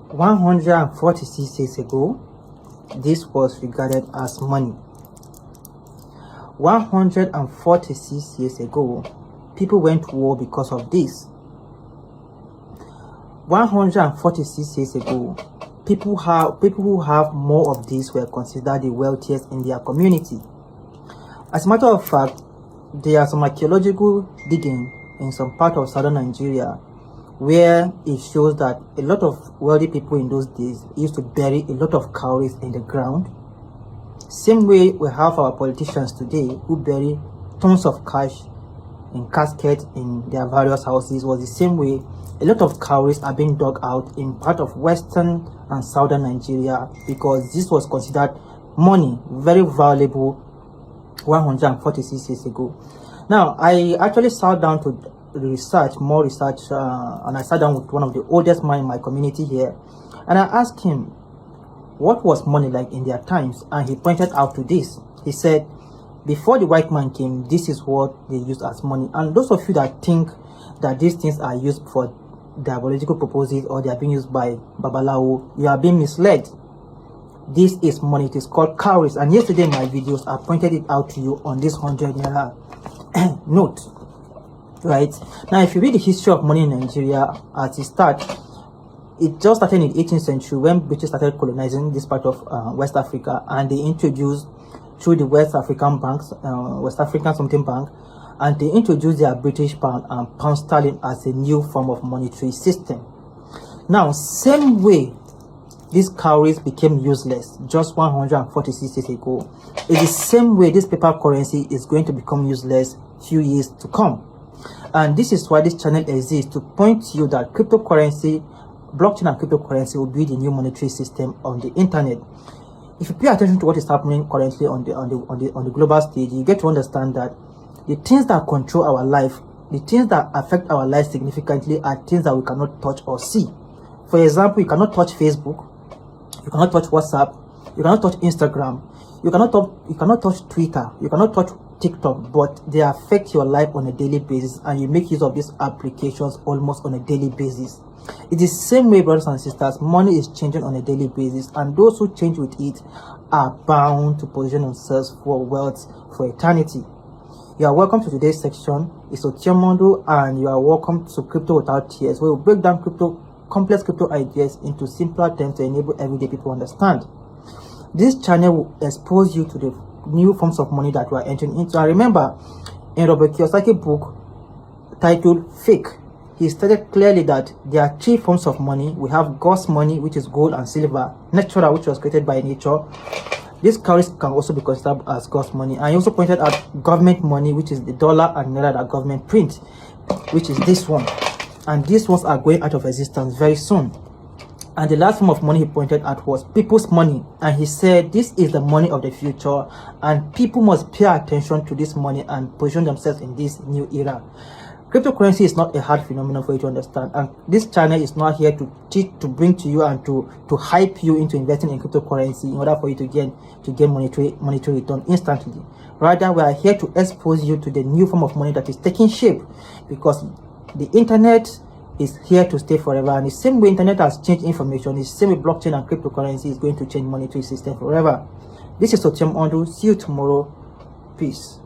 146 years ago, this was regarded as money. 146 years ago, people went to war because of this. 146 years ago, people who have more of this were considered the wealthiest in their community. As a matter of fact, there are some archaeological digging in some part of southern Nigeria where it shows that a lot of wealthy people in those days used to bury a lot of cowries in the ground. Same way we have our politicians today who bury tons of cash in caskets in their various houses. Was the same way a lot of cowries are being dug out in part of western and southern Nigeria, because this was considered money, very valuable 146 years ago. Now, I actually sat down to more research, and I sat down with one of the oldest men in my community here, and I asked him what was money like in their times, and he pointed out to this. He said, before the white man came, this is what they used as money. And those of you that think that these things are used for diabolical purposes or they are being used by Babalawo, you are being misled. This is money. It is called cowries, and yesterday in my videos I pointed it out to you on this 100 naira note. Right now, if you read the history of money in Nigeria at its start, it just started in the 18th century when British started colonizing this part of West Africa, and they introduced through the West African banks, West African something bank, and they introduced their British pound and pound sterling as a new form of monetary system. Now, same way these cowries became useless just 146 years ago, it's the same way this paper currency is going to become useless few years to come. And this is why this channel exists, to point to you that cryptocurrency, blockchain and cryptocurrency will be the new monetary system on the internet. If you pay attention to what is happening currently on the global stage, you get to understand that the things that control our life, the things that affect our life significantly, are things that we cannot touch or see. For example, you cannot touch Facebook, you cannot touch WhatsApp, you cannot touch Instagram, you cannot touch Twitter, you cannot touch TikTok, but they affect your life on a daily basis, and you make use of these applications almost on a daily basis. It is the same way, brothers and sisters, money is changing on a daily basis, and those who change with it are bound to position themselves for wealth for eternity. You are welcome to today's section. It's Aondo, and you are welcome to Crypto Without Tears, where we break down complex crypto ideas into simpler terms to enable everyday people to understand. This channel will expose you to the new forms of money that we are entering into. And remember, in Robert Kiyosaki's book titled Fake, he stated clearly that there are three forms of money. We have God's money, which is gold and silver; natural, which was created by nature. These cowries can also be considered as God's money. And he also pointed out government money, which is the dollar and naira that government print, which is this one. And these ones are going out of existence very soon. And the last form of money he pointed out was people's money, and he said this is the money of the future, and people must pay attention to this money and position themselves in this new era. Cryptocurrency is not a hard phenomenon for you to understand, and this channel is not here to teach, to bring to you and to hype you into investing in cryptocurrency in order for you to gain monetary return instantly. Rather, we are here to expose you to the new form of money that is taking shape, because the internet is here to stay forever. And the same way internet has changed information, the same way blockchain and cryptocurrency is going to change monetary system forever. This is Aondo. See you tomorrow. Peace.